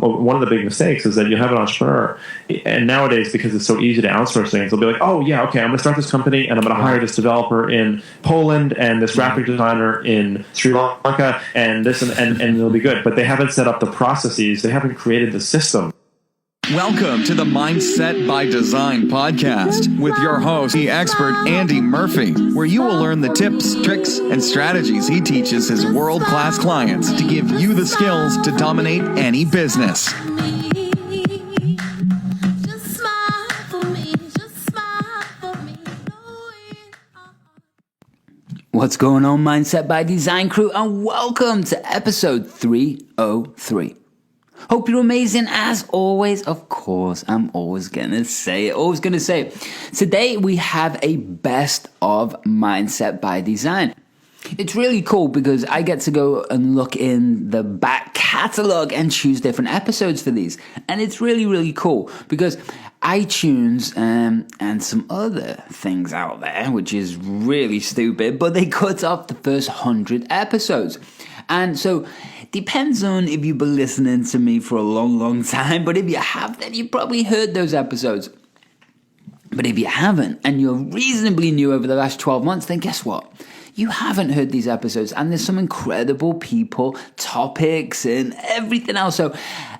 one of the big mistakes is that you have an entrepreneur, and nowadays, because it's so easy to outsource things, they'll be like, oh yeah, okay, I'm going to start this company and I'm going to hire this developer in Poland and this graphic designer in Sri Lanka and this and it'll be good. But they haven't set up the processes. They haven't created the system. Welcome to the Mindset by Design podcast with your host, the expert Andy Murphy, where you will learn the tips, tricks, and strategies he teaches his world-class clients to give you the skills to dominate any business. What's going on, Mindset by Design crew, and welcome to episode 303. Hope you're amazing as always. Of course, I'm always going to say it. Today we have a best of Mindset by Design. It's really cool because I get to go and look in the back catalog and choose different episodes for these. And it's really, really cool because iTunes and some other things out there, which is really stupid, but they cut off the first 100 episodes. And so depends on if you've been listening to me for a long, long time. But if you have, then you've probably heard those episodes. But if you haven't, and you're reasonably new over the last 12 months, then guess what? You haven't heard these episodes. And there's some incredible people, topics, and everything else. So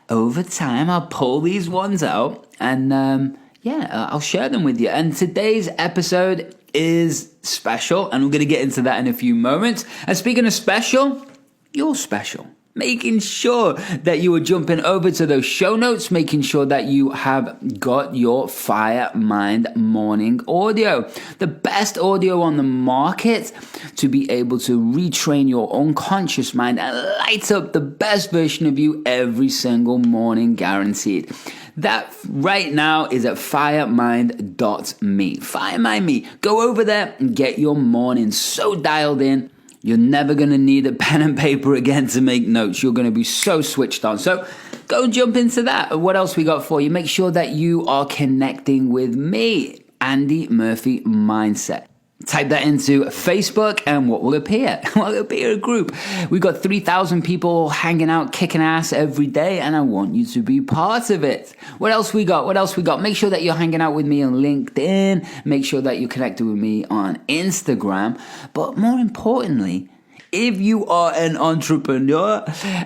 over time, I'll pull these ones out and I'll share them with you. And today's episode is special, and we're going to get into that in a few moments. And speaking of special, you're special. Making sure that you are jumping over to those show notes, making sure that you have got your FireMind morning audio, the best audio on the market to be able to retrain your unconscious mind and light up the best version of you every single morning, guaranteed. That right now is at firemind.me. FireMind me. Go over there and get your morning so dialed in. You're never going to need a pen and paper again to make notes. You're going to be so switched on. So go and jump into that. What else we got for you? Make sure that you are connecting with me, Andy Murphy Mindset. Type that into Facebook and what will appear? Well, it'll appear a group. We've got 3,000 people hanging out, kicking ass every day, and I want you to be part of it. What else we got? Make sure that you're hanging out with me on LinkedIn. Make sure that you're connected with me on Instagram. But more importantly, if you are an entrepreneur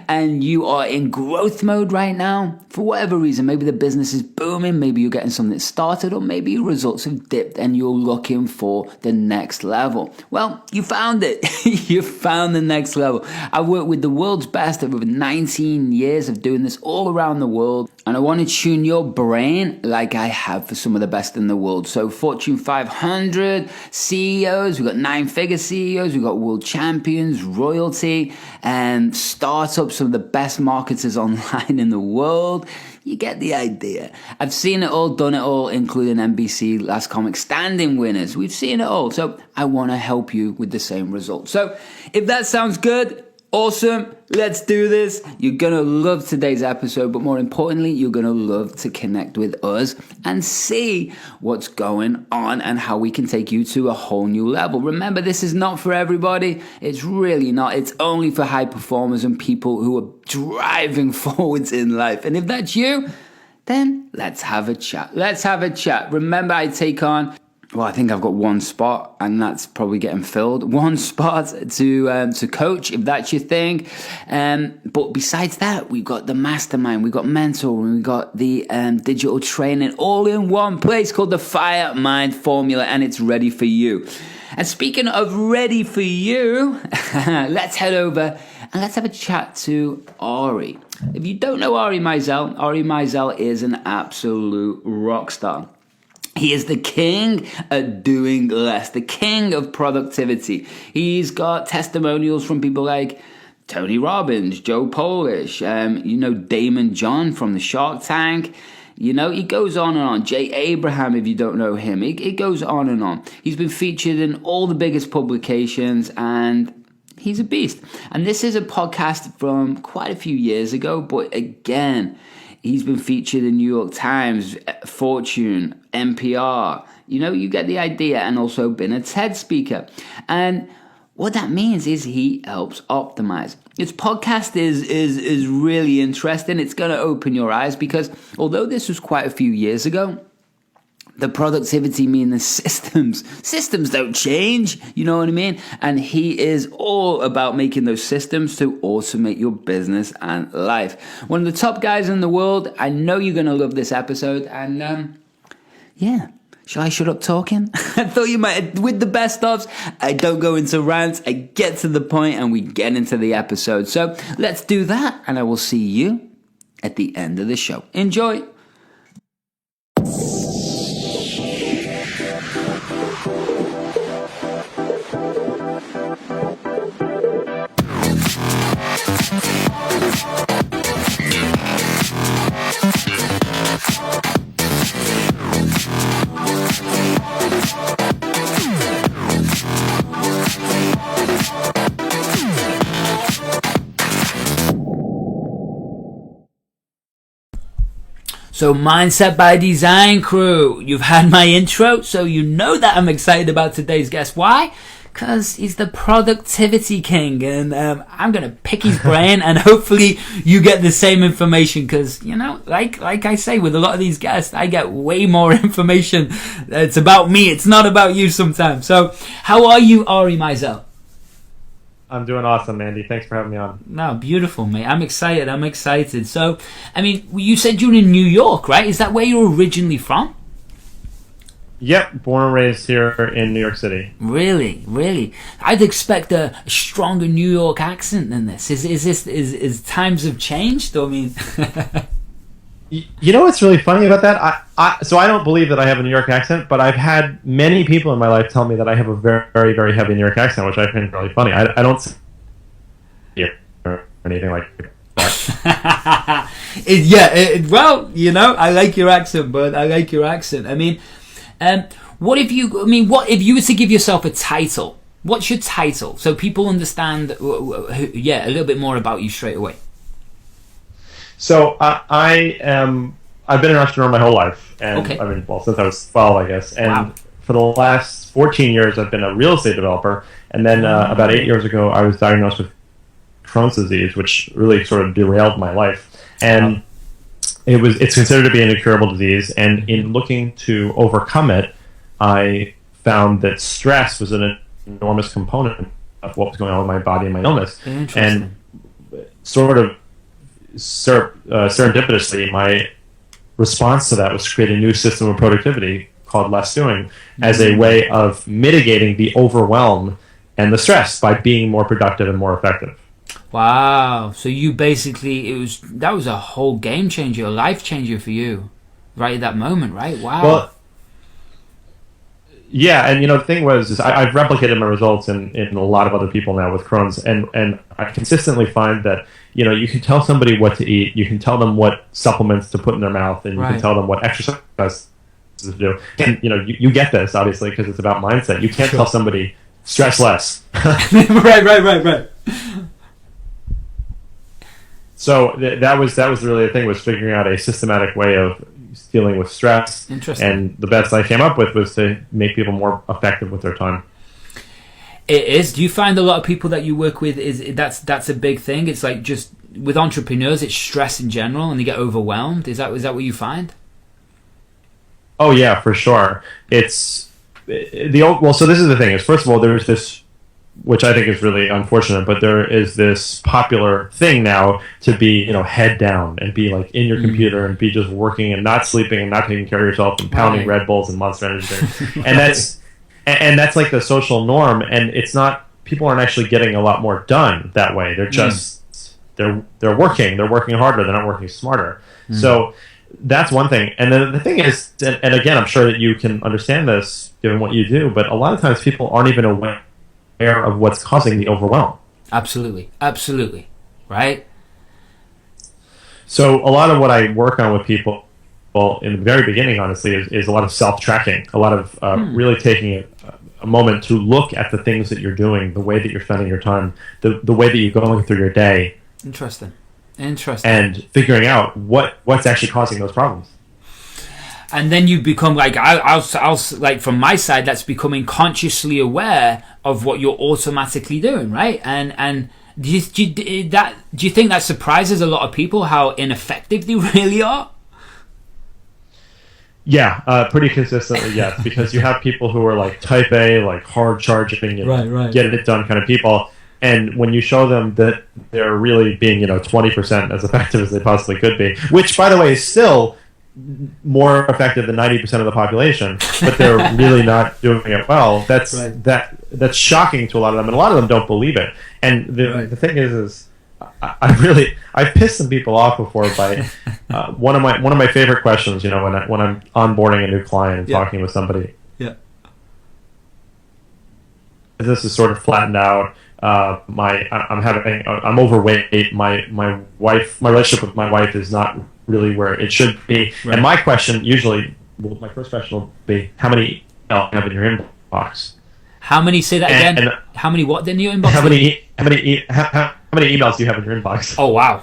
and you are in growth mode right now, for whatever reason, maybe the business is booming, maybe you're getting something started, or maybe your results have dipped and you're looking for the next level. Well, you found it. You found the next level. I worked with the world's best over 19 years of doing this all around the world, and I want to tune your brain like I have for some of the best in the world. So Fortune 500 CEOs, we've got 9-figure CEOs, we've got world champions, royalty, and startups, some of the best marketers online in the world. You get the idea. I've seen it all, done it all, including NBC Last Comic Standing winners. We've seen it all. So I want to help you with the same result. So if that sounds good, awesome. Let's do this. You're going to love today's episode, but more importantly, you're going to love to connect with us and see what's going on and how we can take you to a whole new level. Remember, this is not for everybody. It's really not. It's only for high performers and people who are driving forwards in life. And if that's you, then let's have a chat. Remember, I take on, well, I think I've got one spot, and that's probably getting filled. One spot to coach, if that's your thing. But besides that, we've got the Mastermind, we've got mentoring, we've got the digital training, all in one place called the FireMind Formula, and it's ready for you. And speaking of ready for you, let's head over and let's have a chat to Ari. If you don't know Ari Meisel is an absolute rock star. He is the king at doing less, the king of productivity. He's got testimonials from people like Tony Robbins, Joe Polish, Damon John from the Shark Tank. He goes on and on. Jay Abraham, if you don't know him, it goes on and on. He's been featured in all the biggest publications, and he's a beast. And this is a podcast from quite a few years ago, but again, he's been featured in New York Times, Fortune, NPR. You get the idea, and also been a TED speaker. And what that means is he helps optimize. This podcast is really interesting. It's going to open your eyes because although this was quite a few years ago, the productivity mean the systems don't change, you know what I mean? And he is all about making those systems to automate your business and life. One of the top guys in the world. I know you're going to love this episode. And yeah, shall I shut up talking? I thought you might. With the best ofs, I don't go into rants. I get to the point and we get into the episode. So let's do that. And I will see you at the end of the show. Enjoy. So Mindset by Design crew, you've had my intro, so you know that I'm excited about today's guest. Why? Because he's the productivity king, and I'm going to pick his brain, and hopefully you get the same information, because, you know, like I say, with a lot of these guests, I get way more information. It's about me, it's not about you sometimes. So how are you, Ari Meisel? I'm doing awesome, Andy. Thanks for having me on. No, beautiful, mate. I'm excited. So, I mean, you said you're in New York, right? Is that where you're originally from? Yep, born and raised here in New York City. Really? I'd expect a stronger New York accent than this. Is times have changed? I mean, you know what's really funny about that? So I don't believe that I have a New York accent, but I've had many people in my life tell me that I have a very, very, very heavy New York accent, which I find really funny. I don't hear or anything like that. Well, you know, I like your accent, bud. I like your accent. I mean, what if you were to give yourself a title? What's your title? So people understand, a little bit more about you straight away. So I've been an entrepreneur my whole life, and okay. Since I was 12, I guess. And for the last 14 years, I've been a real estate developer. And then about 8 years ago, I was diagnosed with Crohn's disease, which really sort of derailed my life. And it's considered to be an incurable disease. And in looking to overcome it, I found that stress was an enormous component of what was going on with my body and my illness. And sort of serendipitously, my response to that was to create a new system of productivity called Less Doing as a way of mitigating the overwhelm and the stress by being more productive and more effective. Wow. So you basically, that was a whole game changer, a life changer for you right at that moment, right? Wow. Well, yeah, and the thing was, I've replicated my results in a lot of other people now with Crohn's, and I consistently find that you can tell somebody what to eat, you can tell them what supplements to put in their mouth, and you can tell them what exercise to do. And you get this obviously because it's about mindset. You can't tell somebody stress less. Right. So that was really the thing, was figuring out a systematic way of dealing with stress. Interesting. And the best I came up with was to make people more effective with their time. It is. Do you find a lot of people that you work with that's a big thing? It's like just with entrepreneurs, it's stress in general, and they get overwhelmed. Is that what you find? Oh yeah, for sure. It's so this is the thing. Is first of all, there's this, which I think is really unfortunate, but there is this popular thing now to be, head down and be like in your computer and be just working and not sleeping and not taking care of yourself and pounding Red Bulls and Monster Energy drinks. And that's like the social norm. And it's not, people aren't actually getting a lot more done that way. They're just, they're working harder. They're not working smarter. So that's one thing. And then the thing is, and again, I'm sure that you can understand this given what you do, but a lot of times people aren't even aware of what's causing the overwhelm. Absolutely, right? So a lot of what I work on with people, in the very beginning, honestly, is a lot of self-tracking, a lot of really taking a moment to look at the things that you're doing, the way that you're spending your time, the way that you're going through your day. Interesting. And figuring out what's actually causing those problems. And then you become like, I'll like from my side, that's becoming consciously aware of what you're automatically doing, right? And do you think that surprises a lot of people how ineffective they really are? Yeah, pretty consistently, yes. Because you have people who are like type A, like hard charging, and get it done kind of people. And when you show them that they're really being, 20% as effective as they possibly could be, which, by the way, is still more effective than 90% of the population, but they're really not doing it well. That's shocking to a lot of them, and a lot of them don't believe it. And the thing is I've pissed some people off before by one of my favorite questions. When I'm onboarding a new client and talking with somebody. Yeah. This is sort of flattened out. I'm overweight. My relationship with my wife is not really where it should be. Right. And my question my first question will be, how many emails do you have in your inbox? How many? Say that again. And how many what in your inbox? How many emails do you have in your inbox? Oh wow.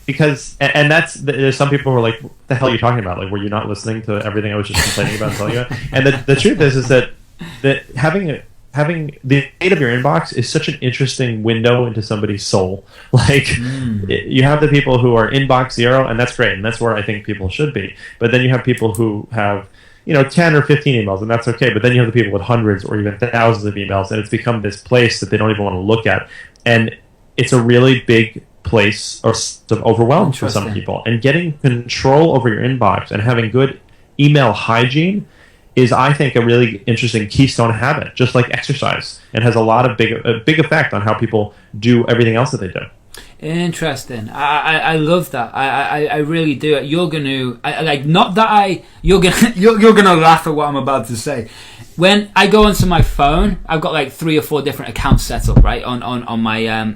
Because there's some people who are like, what the hell are you talking about? Like, were you not listening to everything I was just complaining about and telling you about? And the truth is that having the state of your inbox is such an interesting window into somebody's soul. Like, you have the people who are inbox zero, and that's great, and that's where I think people should be. But then you have people who have 10 or 15 emails, and that's okay. But then you have the people with hundreds or even thousands of emails, and it's become this place that they don't even want to look at. And it's a really big place of overwhelm for some people. And getting control over your inbox and having good email hygiene is, I think, a really interesting keystone habit, just like exercise, and has a big effect on how people do everything else that they do. Interesting. I love that. I really do. You're gonna laugh at what I'm about to say. When I go onto my phone, I've got like 3 or 4 different accounts set up, right, on my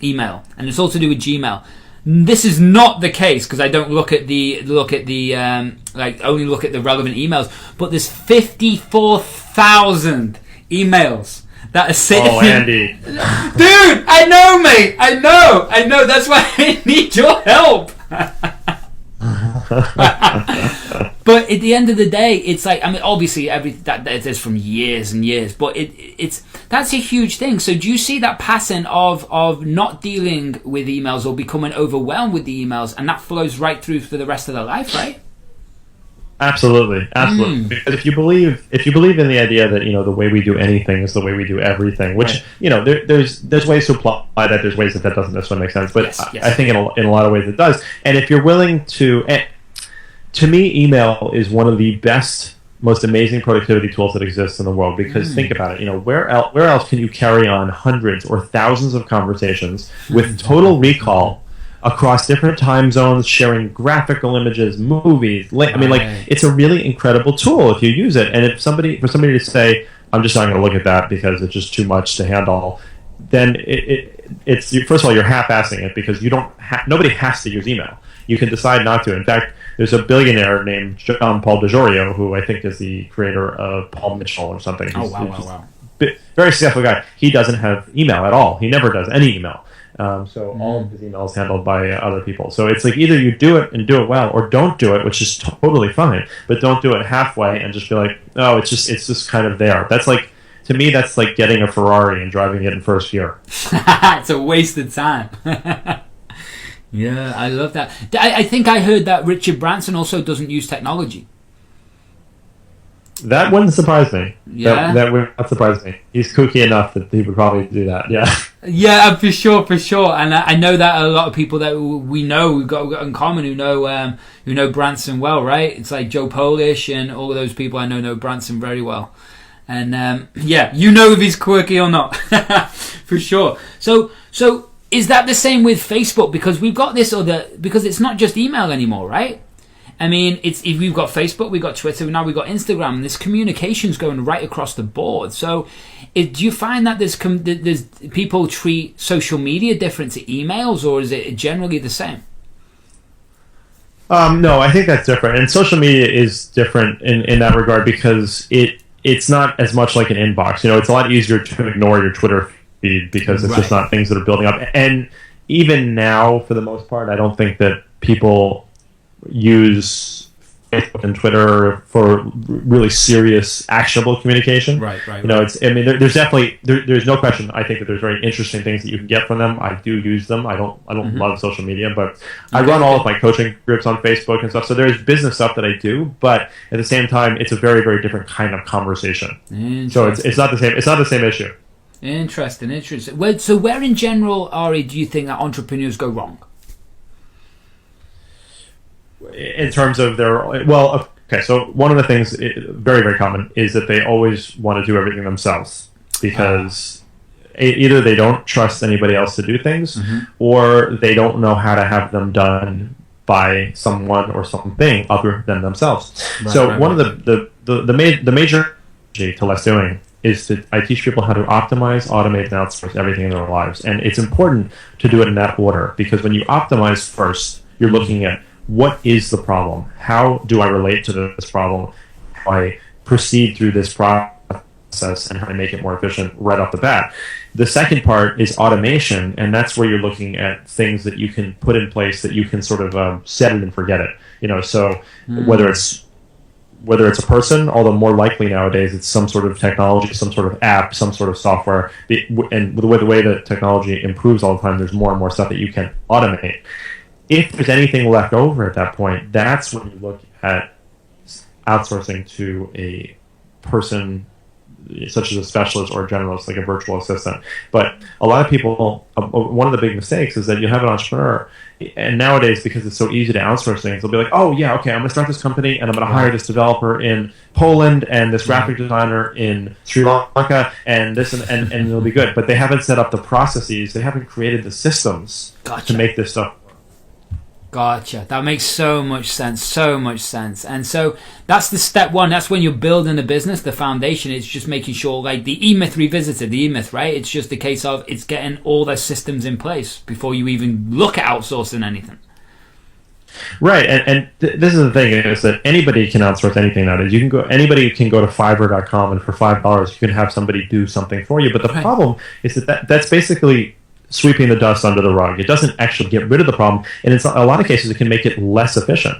email, and it's all to do with Gmail. This is not the case because I don't look at the only look at the relevant emails. But there's 54,000 emails that are sitting. Oh, Andy, dude, I know, mate. I know. That's why I need your help. But at the end of the day, it's like, I mean, obviously that is from years and years, but that's a huge thing. So do you see that pattern of not dealing with emails or becoming overwhelmed with the emails, and that flows right through for the rest of their life, right? Absolutely. Because if you believe in the idea that the way we do anything is the way we do everything, which there's ways to apply that. There's ways that doesn't necessarily make sense, but yes. I think in a lot of ways it does. And if you're willing to. To me, email is one of the best, most amazing productivity tools that exists in the world. Because think about it, where else can you carry on hundreds or thousands of conversations with total recall across different time zones, sharing graphical images, movies? It's a really incredible tool if you use it. And for somebody to say, I'm just not going to look at that because it's just too much to handle, then it's first of all, you're half-assing it, because nobody has to use email. You can decide not to. In fact, there's a billionaire named John Paul DeJorio, who I think is the creator of Paul Mitchell or something. Wow. Very successful guy. He doesn't have email at all. He never does any email. So all of his emails handled by other people. So it's like, either you do it and do it well, or don't do it, which is totally fine. But don't do it halfway and just be like, oh, it's just kind of there. That's like, to me, that's like getting a Ferrari and driving it in first gear. It's a wasted time. Yeah, I love that. I think I heard that Richard Branson also doesn't use technology. That wouldn't surprise me. Yeah, that would not surprise me. He's kooky enough that he would probably do that. Yeah. Yeah, for sure. And I know that a lot of people that we've got in common who know Branson well, right? It's like Joe Polish and all of those people I know Branson very well. And if he's quirky or not, for sure. So. Is that the same with Facebook? Because we've got because it's not just email anymore, right? I mean, if we've got Facebook, we've got Twitter, now we've got Instagram, and this communication's going right across the board. So do you find that there's people treat social media different to emails, or is it generally the same? No, I think that's different. And social media is different in that regard, because it's not as much like an inbox. It's a lot easier to ignore your Twitter feed because it's just not things that are building up. And even now, for the most part, I don't think that people use Facebook and Twitter for really serious, actionable communication. Right. There's definitely there's no question. I think that there's very interesting things that you can get from them. I do use them. I don't love social media, but I run all of my coaching groups on Facebook and stuff. So there's business stuff that I do, but at the same time, it's a very, very different kind of conversation. So it's not the same. It's not the same issue. Interesting. So where in general, Ari, do you think that entrepreneurs go wrong? In terms of so one of the things, very, very common, is that they always want to do everything themselves because either they don't trust anybody else to do things, or they don't know how to have them done by someone or something other than themselves. One of the major to less doing is that I teach people how to optimize, automate, and outsource everything in their lives. And it's important to do it in that order, because when you optimize first, you're looking at what is the problem? How do I relate to this problem? How do I proceed through this process and how to make it more efficient right off the bat? The second part is automation, and that's where you're looking at things that you can put in place that you can sort of set it and forget it. So whether it's a person, although more likely nowadays it's some sort of technology, some sort of app, some sort of software, and the way that technology improves all the time, there's more and more stuff that you can automate. If there's anything left over at that point, that's when you look at outsourcing to a person such as a specialist or a generalist, like a virtual assistant. But a lot of people, one of the big mistakes is that you have an entrepreneur, and nowadays, because it's so easy to outsource things, they'll be like, oh yeah, okay, I'm going to start this company, and I'm going to hire this developer in Poland, and this graphic designer in Sri Lanka, and this, and it'll be good. But they haven't set up the processes, they haven't created the systems to make this stuff. Gotcha. That makes so much sense. And so that's the step one. That's when you're building a business. The foundation is just making sure, like the E-Myth Revisited, right? It's just a case of it's getting all those systems in place before you even look at outsourcing anything. Right, and this is the thing, is that anybody can outsource anything nowadays. Anybody can go to Fiverr.com, and for $5 you can have somebody do something for you. But the problem is that's basically sweeping the dust under the rug. It doesn't actually get rid of the problem, and in a lot of cases it can make it less efficient.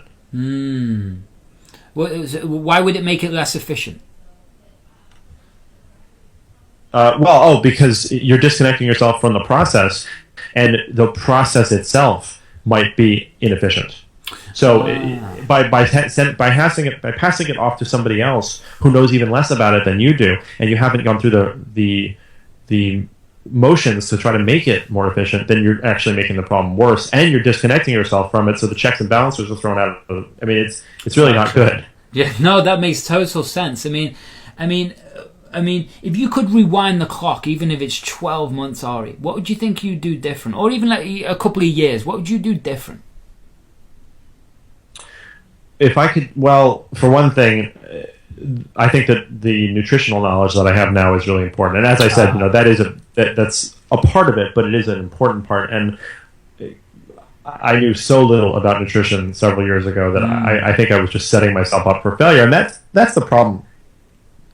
Why would it make it less efficient? Because you're disconnecting yourself from the process, and the process itself might be inefficient. So by passing it off to somebody else who knows even less about it than you do, and you haven't gone through the motions to try to make it more efficient, then you're actually making the problem worse, and you're disconnecting yourself from it, so the checks and balances are thrown out. I mean, it's really not good. Yeah, no, that makes total sense. I mean, if you could rewind the clock, even if it's 12 months, Ari, what would you think you'd do different? Or even like a couple of years, what would you do different? If I could, for one thing, I think that the nutritional knowledge that I have now is really important. And as I said, that's a part of it, but it is an important part. And I knew so little about nutrition several years ago that I think I was just setting myself up for failure. And that's the problem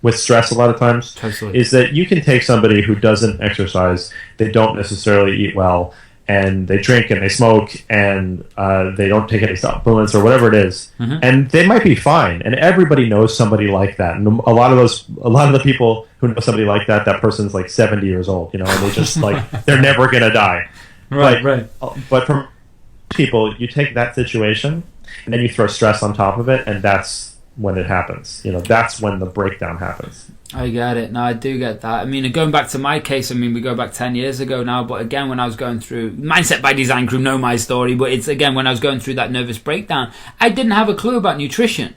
with stress a lot of times. Totally. Is that you can take somebody who doesn't exercise, they don't necessarily eat well, and they drink and they smoke and they don't take any supplements or whatever it is, and they might be fine. And everybody knows somebody like that. And a lot of the people who know somebody like that person's like 70 years old, and they just like they're never gonna die. Right. But for people, you take that situation and then you throw stress on top of it, and that's when it happens. That's when the breakdown happens. I get it. No, I do get that. I mean, going back to my case, we go back 10 years ago now, but again, when I was going through Mindset by Design crew, know my story, but it's again, when I was going through that nervous breakdown, I didn't have a clue about nutrition.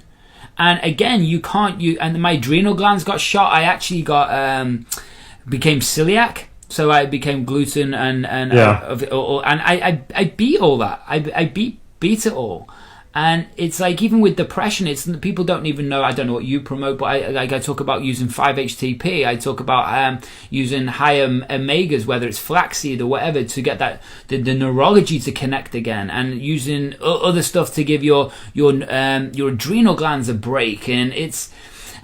And again, and my adrenal glands got shot. I actually became celiac. So I became gluten and I beat all that. I beat it all. And it's like, even with depression, people don't even know. I don't know what you promote, but I talk about using 5-HTP. I talk about using higher omegas, whether it's flaxseed or whatever, to get the neurology to connect again, and using other stuff to give your adrenal glands a break. And is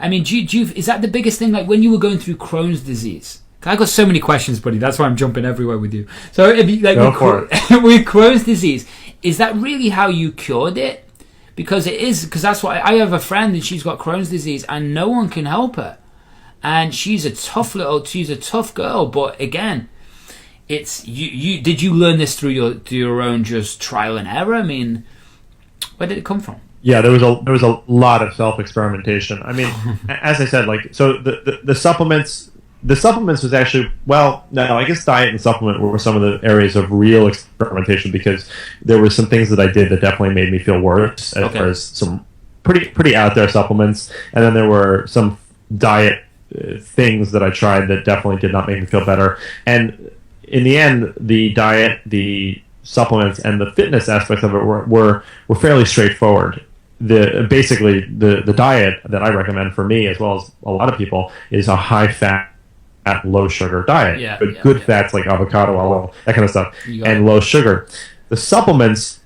that the biggest thing? Like when you were going through Crohn's disease? I got so many questions, buddy. That's why I'm jumping everywhere with you. So, with Crohn's disease, is that really how you cured it? because that's what I have a friend and she's got Crohn's disease and no one can help her, and she's a tough girl. But again, it's you. Did you learn this through your own just trial and error? I mean, where did it come from? Yeah, there was a lot of self-experimentation. I mean, as I said, like, so the supplements was actually, well, no, I guess diet and supplement were some of the areas of real experimentation, because there were some things that I did that definitely made me feel worse, as far as some pretty out there supplements, and then there were some diet things that I tried that definitely did not make me feel better. And in the end, the diet, the supplements, and the fitness aspects of it were fairly straightforward. Basically the diet that I recommend for me, as well as a lot of people, is a high fat, low sugar diet. Good fats like avocado, oil, that kind of stuff, and low sugar. The supplements,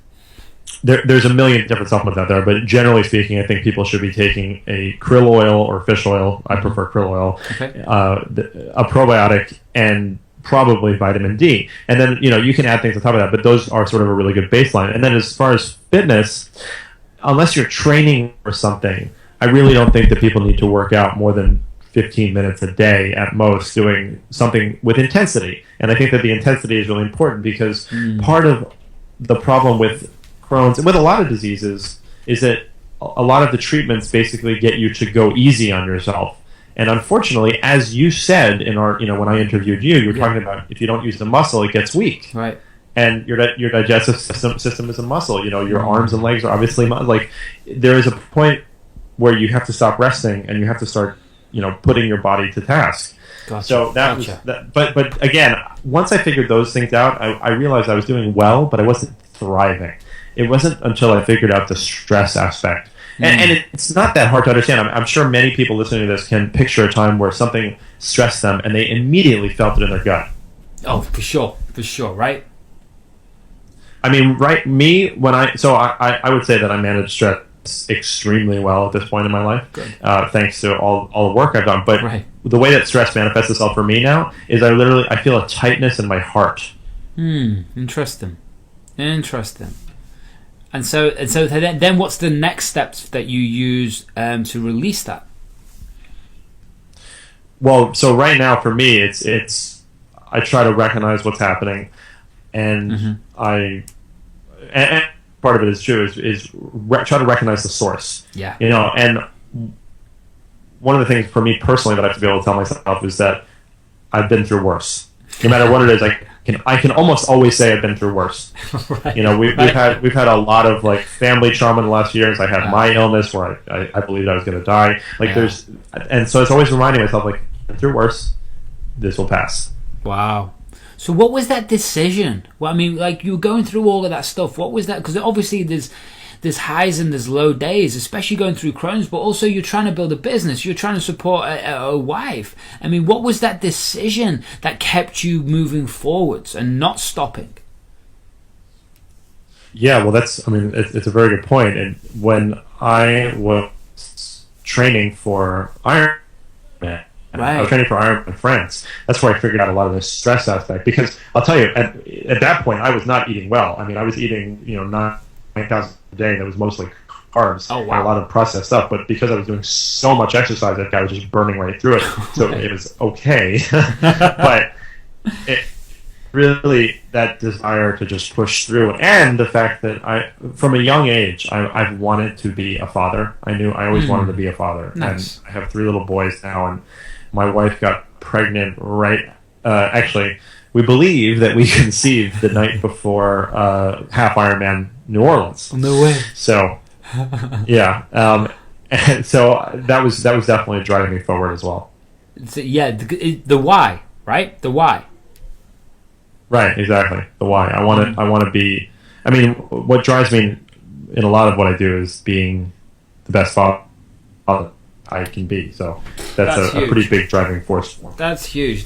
there's a million different supplements out there, but generally speaking, I think people should be taking a krill oil or fish oil. I prefer krill oil, a probiotic, and probably vitamin D. And then, you can add things on top of that, but those are sort of a really good baseline. And then as far as fitness, unless you're training for something, I really don't think that people need to work out more than 15 minutes a day at most, doing something with intensity. And I think that the intensity is really important, because part of the problem with Crohn's and with a lot of diseases is that a lot of the treatments basically get you to go easy on yourself. And unfortunately, as you said in our, when I interviewed you, were talking about if you don't use the muscle, it gets weak. Right. And your digestive system is a muscle. Your arms and legs are obviously like, there is a point where you have to stop resting and you have to start, putting your body to task. Gotcha. So was that. But again, once I figured those things out, I realized I was doing well, but I wasn't thriving. It wasn't until I figured out the stress aspect. And it's not that hard to understand. I'm sure many people listening to this can picture a time where something stressed them and they immediately felt it in their gut. Oh, for sure, right? I mean, right, me, I would say that I manage stress extremely well at this point in my life, thanks to all the work I've done. But the way that stress manifests itself for me now is I feel a tightness in my heart. Interesting. And so then what's the next steps that you use to release that? Well, so right now for me, it's I try to recognize what's happening, and and part of it is true is try to recognize the source. Yeah. And one of the things for me personally that I have to be able to tell myself is that I've been through worse. No matter what it is, I can almost always say I've been through worse. We've had a lot of like family trauma in the last years. I had my illness where I believed I was going to die. And so it's always reminding myself, like, I've been through worse. This will pass. Wow. So what was that decision? Well, I mean, like, you were going through all of that stuff. What was that? Because obviously there's highs and there's low days, especially going through Crohn's, but also you're trying to build a business. You're trying to support a wife. I mean, what was that decision that kept you moving forwards and not stopping? Yeah, well, it's a very good point. And when I was training for Ironman, I was training for Ironman France, that's where I figured out a lot of the stress aspect. Because I'll tell you, at that point, I was not eating well. I mean, I was eating, 9,000 a day that was mostly carbs and a lot of processed stuff. But because I was doing so much exercise, that guy was just burning right through it. So it was okay. But it really, that desire to just push through, and the fact that from a young age, I've wanted to be a father. I knew I always wanted to be a father. Nice. And I have 3 little boys now, and my wife got pregnant actually, we believe that we conceived the night before Half Ironman New Orleans. No way. So, yeah. And so that was definitely driving me forward as well. So, the why, right? The why. Right, exactly. The why. I want to be. I mean, what drives me in a lot of what I do is being the best father I can be. So that's a pretty big driving force for me. That's huge.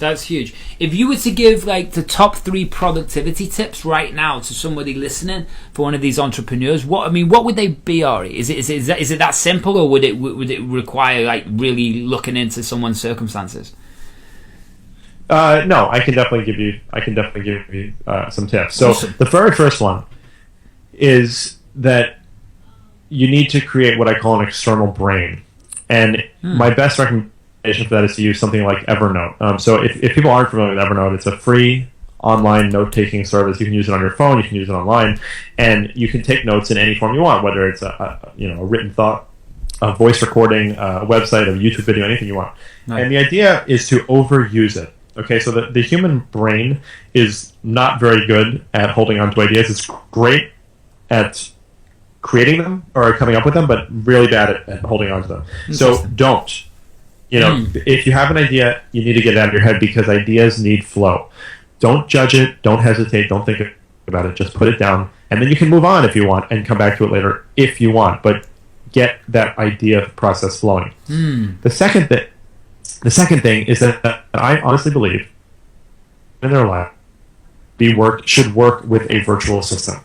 If you were to give like the top 3 productivity tips right now to somebody listening for one of these entrepreneurs, what would they be, Ari? Is it that simple, or would it require like really looking into someone's circumstances? No, I can definitely give you some tips. So awesome. The very first one is that you need to create what I call an external brain. And my best recommendation for that is to use something like Evernote. So if people aren't familiar with Evernote, it's a free online note-taking service. You can use it on your phone, you can use it online, and you can take notes in any form you want, whether it's a written thought, a voice recording, a website, a YouTube video, anything you want. Nice. And the idea is to overuse it. Okay, so the human brain is not very good at holding on to ideas. It's great at creating them or coming up with them, but really bad at holding on to them. So don't. If you have an idea, you need to get it out of your head, because ideas need flow. Don't judge it. Don't hesitate. Don't think about it. Just put it down, and then you can move on if you want and come back to it later if you want. But get that idea process flowing. The second thing is that I honestly believe in their life should work with a virtual assistant.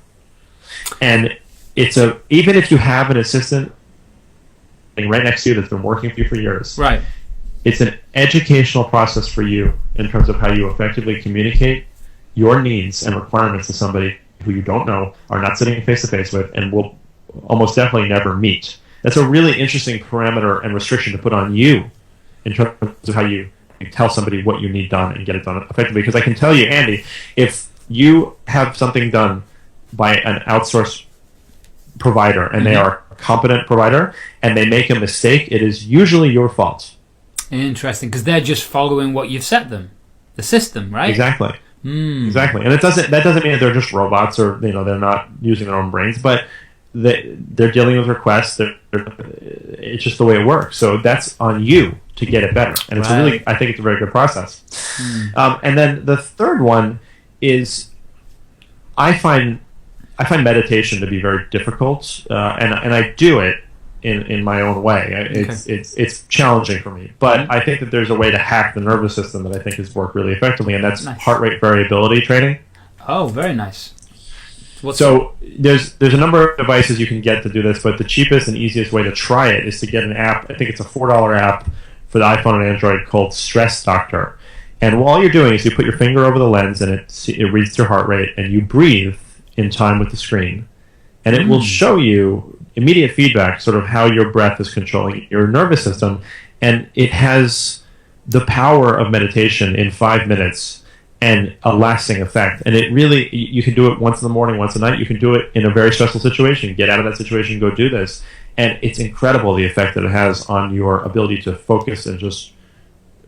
And even if you have an assistant right next to you that's been working for you for years, right? It's an educational process for you in terms of how you effectively communicate your needs and requirements to somebody who you don't know, are not sitting face to face with, and will almost definitely never meet. That's a really interesting parameter and restriction to put on you in terms of how you tell somebody what you need done and get it done effectively. Because I can tell you, Andy, if you have something done by an outsourced provider and they are a competent provider and they make a mistake, it is usually your fault. Interesting, because they're just following what you've set them, the system, right? Exactly. Exactly. And that doesn't mean that they're just robots or they're not using their own brains, but they're dealing with requests. It's just the way it works. So that's on you to get it better. And it's I think it's a very good process. And then the third one is I find meditation to be very difficult, and I do it in my own way. It's challenging for me, but I think that there's a way to hack the nervous system that I think has worked really effectively, and that's heart rate variability training. Oh, very nice. There's a number of devices you can get to do this, but the cheapest and easiest way to try it is to get an app. I think it's a $4 app for the iPhone and Android called Stress Doctor. And all you're doing is you put your finger over the lens, and it reads your heart rate, and you breathe in time with the screen, and it will show you immediate feedback, sort of how your breath is controlling your nervous system, and it has the power of meditation in 5 minutes and a lasting effect. And it really, you can do it once in the morning, once a night. You can do it in a very stressful situation. Get out of that situation, go do this, and it's incredible the effect that it has on your ability to focus and just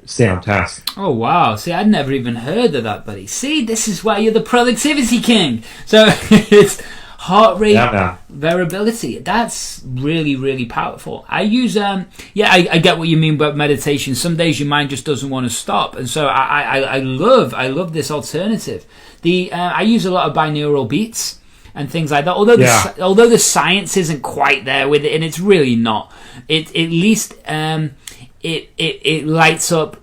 stay on task. Oh, wow. See, I'd never even heard of that, buddy. See, this is why you're the productivity king. So it's heart rate variability. That's really, really powerful. I use, I get what you mean about meditation. Some days your mind just doesn't want to stop. And so I love this alternative. I use a lot of binaural beats and things like that. Although the science isn't quite there with it, and it's really not. It at least it lights up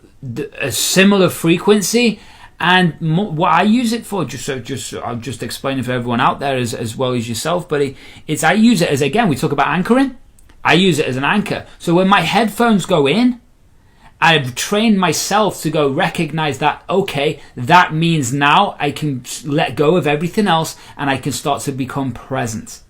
a similar frequency. And what I use it for, I'll just explain it for everyone out there as well as yourself, buddy, it's I use it as, again, we talk about anchoring. I use it as an anchor. So when my headphones go in, I've trained myself to go recognize that, okay, that means now I can let go of everything else and I can start to become present.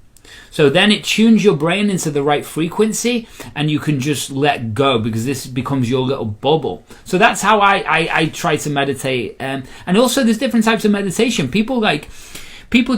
So then it tunes your brain into the right frequency, and you can just let go, because this becomes your little bubble. So that's how I try to meditate. And also there's different types of meditation. People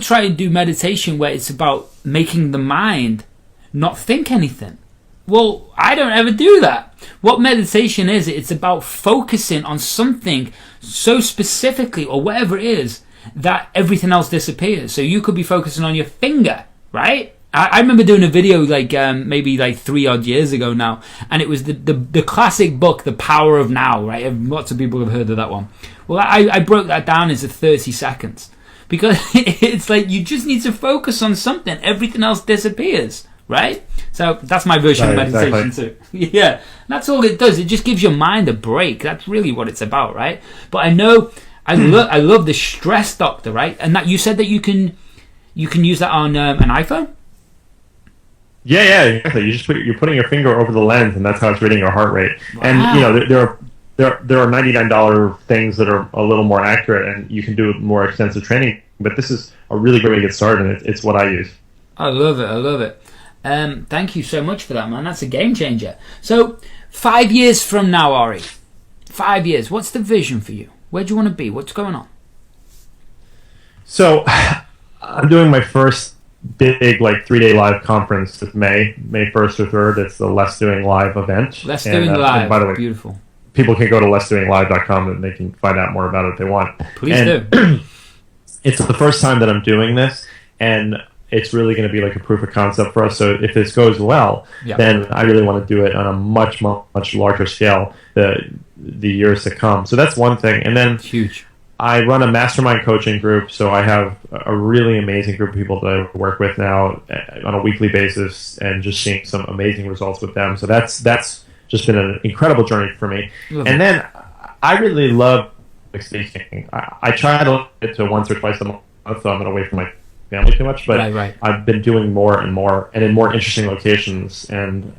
try to do meditation where it's about making the mind not think anything. Well, I don't ever do that. What meditation is, it's about focusing on something so specifically, or whatever it is, that everything else disappears. So you could be focusing on your finger, right? I remember doing a video maybe 3 odd years ago now, and it was the classic book, The Power of Now, right? Lots of people have heard of that one. Well, I broke that down into 30 seconds, because it's like you just need to focus on something, everything else disappears, right? So that's my version of meditation too. Yeah, that's all it does. It just gives your mind a break. That's really what it's about, right? But I love the Stress Doctor, right? And that you said that you can use that on an iPhone. Yeah, exactly. You're putting your finger over the lens, and that's how it's reading your heart rate. Wow. And there are $99 things that are a little more accurate, and you can do more extensive training. But this is a really great way to get started, and it's what I use. I love it. Thank you so much for that, man. That's a game changer. So 5 years from now, Ari, 5 years, what's the vision for you? Where do you want to be? What's going on? So I'm doing my first big 3-day live conference with May 1st or 3rd. It's the Less Doing Live event. Less Doing Live. And by the way, beautiful. People can go to lessdoinglive.com and they can find out more about it if they want. Please do. It's the first time that I'm doing this, and it's really going to be like a proof of concept for us. So if this goes well, then I really want to do it on a much, much larger scale the years to come. So that's one thing. And then huge. I run a mastermind coaching group, so I have a really amazing group of people that I work with now on a weekly basis, and just seeing some amazing results with them. So that's just been an incredible journey for me. And then I really love speaking. I try to get to once or twice a month, so I'm not away from my family too much, but right. I've been doing more and more, and in more interesting locations, and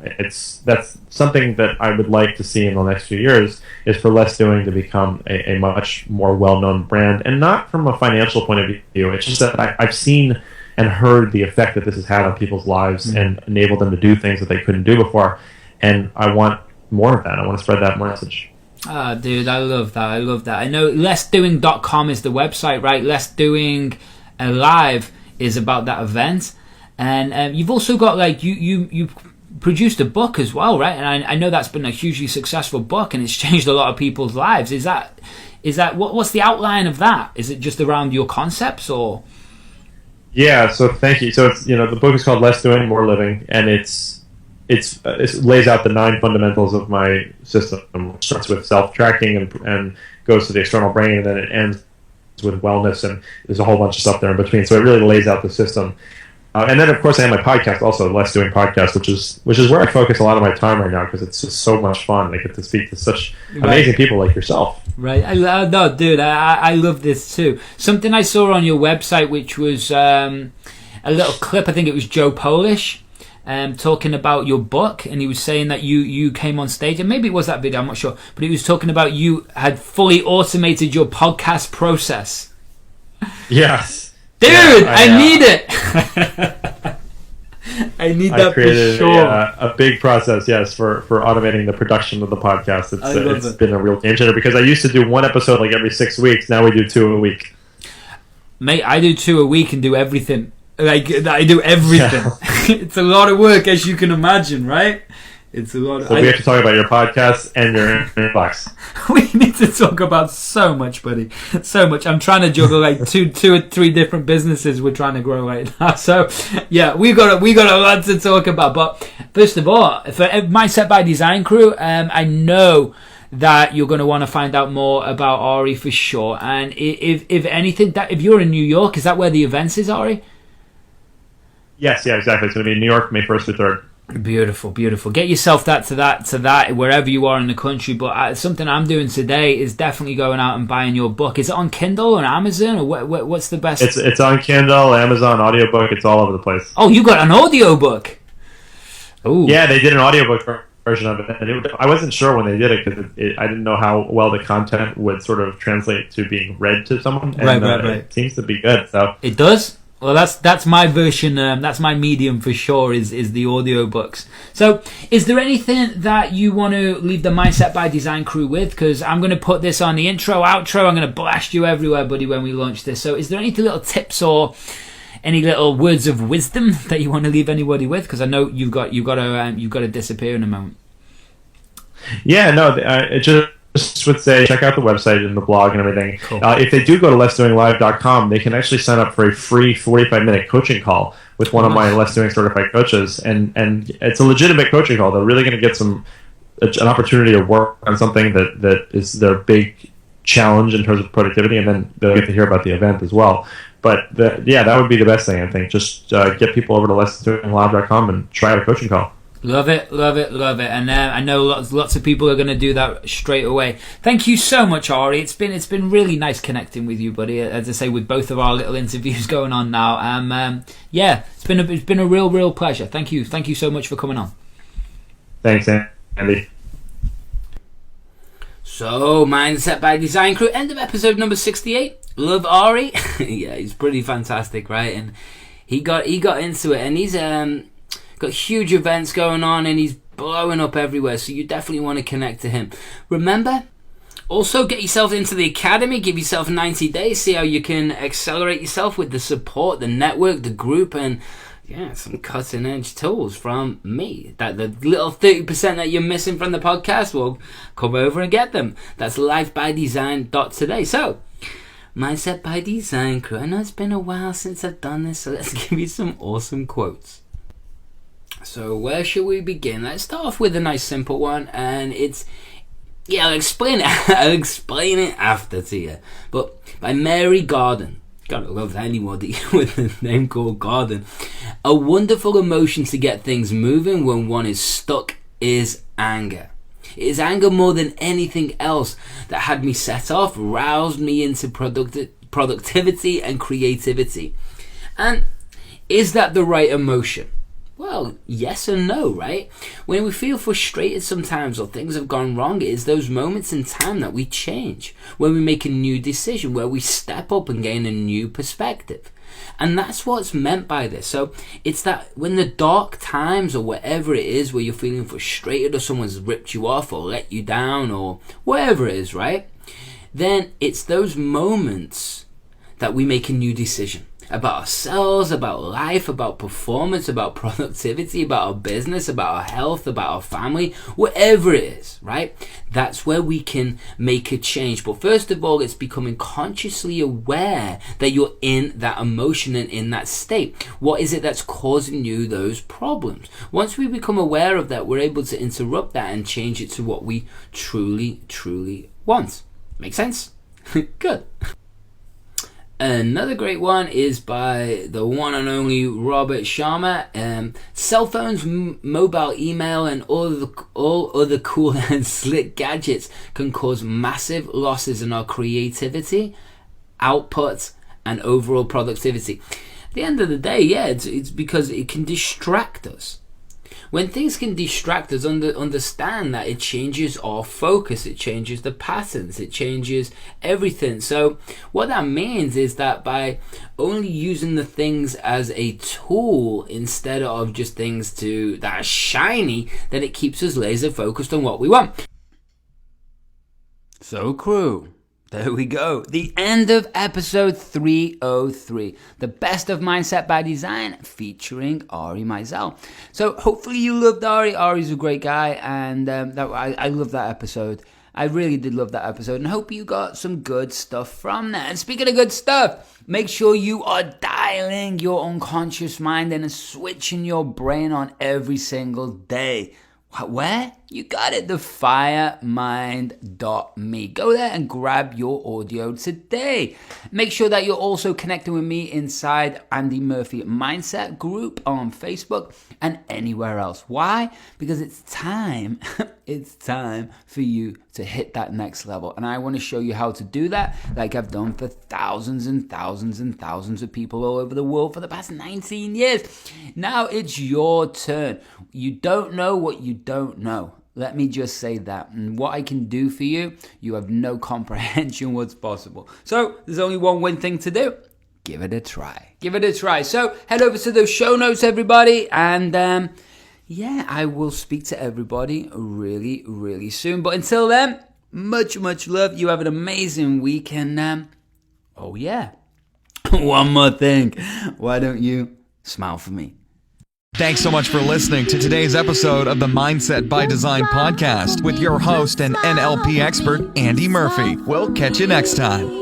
that's something that I would like to see in the next few years, is for Less Doing to become a much more well-known brand, and not from a financial point of view. It's just that I've seen and heard the effect that this has had on people's lives and enabled them to do things that they couldn't do before, and I want more of that. I want to spread that message. Ah, dude, I love that. I know lessdoing.com is the website, right? Less Doing Live is about that event, and you've also got you produced a book as well, right? And I know that's been a hugely successful book, and it's changed a lot of people's lives. Is that what's the outline of that? Is it just around your concepts, or? Yeah, so thank you. So it's the book is called Less Doing, More Living, and it lays out the 9 fundamentals of my system. It starts with self-tracking and goes to the external brain, and then it ends with wellness, and there's a whole bunch of stuff there in between. So it really lays out the system. And then, of course, I have my podcast also, Less Doing Podcast, which is where I focus a lot of my time right now, because it's just so much fun. I get to speak to such amazing people like yourself. Right. No, dude, I love this too. Something I saw on your website, which was a little clip, I think it was Joe Polish, talking about your book, and he was saying that you came on stage, and maybe it was that video, I'm not sure, but he was talking about you had fully automated your podcast process. Yes. Dude, I need it. I need that created, for sure. A big process, yes, for automating the production of the podcast. It's been a real game changer, because I used to do one episode every 6 weeks. Now we do 2 a week. Mate, I do 2 a week and do everything. I do everything. Yeah. It's a lot of work, as you can imagine, right? It's a lot. So we have to talk about your podcast and your inbox. We need to talk about so much, buddy. So much. I'm trying to juggle two or three different businesses we're trying to grow right now. So yeah, we got a lot to talk about. But first of all, for Mindset by Design crew, I know that you're going to want to find out more about Ari for sure. And if anything, if you're in New York, is that where the event is, Ari? Yes, yeah, exactly. It's going to be in New York, May 1st or 3rd. Beautiful. Get yourself to that, wherever you are in the country. But something I'm doing today is definitely going out and buying your book. Is it on Kindle or Amazon, or what's the best? It's on Kindle, Amazon, audiobook. It's all over the place. Oh, you got an audiobook. Ooh. Yeah, they did an audiobook version of it. And I wasn't sure when they did it, because I didn't know how well the content would sort of translate to being read to someone. And, right. It seems to be good. So it does. Well, that's my version. That's my medium for sure. Is the audiobooks. So, is there anything that you want to leave the Mindset by Design crew with? Because I'm going to put this on the intro, outro. I'm going to blast you everywhere, buddy, when we launch this. So, is there any little tips or any little words of wisdom that you want to leave anybody with? Because I know you've got to disappear in a moment. Yeah, no, it just would say check out the website and the blog and everything. Cool. If they do go to lessdoinglive.com, they can actually sign up for a free 45-minute coaching call with one of my Less Doing certified coaches, and it's a legitimate coaching call. They're really going to get an opportunity to work on something that is their big challenge in terms of productivity, and then they'll get to hear about the event as well. But that would be the best thing, I think. Just get people over to lessdoinglive.com and try out a coaching call. Love it. And I know lots of people are going to do that straight away. Thank you so much, Ari. It's been really nice connecting with you, buddy. As I say, with both of our little interviews going on now. It's been a real pleasure. Thank you so much for coming on. Thanks, Andy. So, Mindset by Design crew, end of episode number 68. Love Ari. Yeah, he's pretty fantastic, right? And he got into it, and he's got huge events going on, and he's blowing up everywhere, so you definitely want to connect to him. Remember, also get yourself into the academy, give yourself 90 days, see how you can accelerate yourself with the support, the network, the group, and some cutting edge tools from me. That the little 30% that you're missing from the podcast, will come over and get them. That's lifebydesign.today. So, Mindset by Design crew. I know it's been a while since I've done this, so let's give you some awesome quotes. So where should we begin? Let's start off with a nice simple one, and I'll explain it after to you. But by Mary Garden. Gotta love anybody with a name called Garden. A wonderful emotion to get things moving when one is stuck is anger. It is anger more than anything else that had me set off, roused me into productivity and creativity. And is that the right emotion? Well, yes and no, right? When we feel frustrated sometimes or things have gone wrong, it is those moments in time that we change, when we make a new decision, where we step up and gain a new perspective. And that's what's meant by this. So it's that when the dark times or whatever it is where you're feeling frustrated or someone's ripped you off or let you down or whatever it is, right? Then it's those moments that we make a new decision. About ourselves, about life, about performance, about productivity, about our business, about our health, about our family, whatever it is, right? That's where we can make a change. But first of all, it's becoming consciously aware that you're in that emotion and in that state. What is it that's causing you those problems? Once we become aware of that, we're able to interrupt that and change it to what we truly, truly want. Make sense? Good. Another great one is by the one and only Robert Sharma. Cell phones, mobile email, and all other cool and slick gadgets can cause massive losses in our creativity, output, and overall productivity. At the end of the day, it's because it can distract us. When things can distract us, understand that it changes our focus, it changes the patterns, it changes everything. So what that means is that by only using the things as a tool instead of just things that are shiny, then it keeps us laser focused on what we want. So crew, there we go. The end of episode 303. The best of Mindset by Design featuring Ari Meisel. So hopefully you loved Ari. Ari's a great guy, and I love that episode. I really did love that episode, and hope you got some good stuff from that. And speaking of good stuff, make sure you are dialing your unconscious mind and switching your brain on every single day. Where? You got it, the FireMind.me. Go there and grab your audio today. Make sure that you're also connecting with me inside Andy Murphy Mindset group on Facebook and anywhere else. Why? Because it's time for you to hit that next level. And I want to show you how to do that like I've done for thousands and thousands and thousands of people all over the world for the past 19 years. Now it's your turn. You don't know what you don't know. Let me just say that. And what I can do for you, you have no comprehension what's possible. So there's only one thing to do. Give it a try. Give it a try. So head over to those show notes, everybody. And I will speak to everybody really, really soon. But until then, much, much love. You have an amazing week. And one more thing. Why don't you smile for me? Thanks so much for listening to today's episode of the Mindset by Design podcast with your host and NLP expert, Andy Murphy. We'll catch you next time.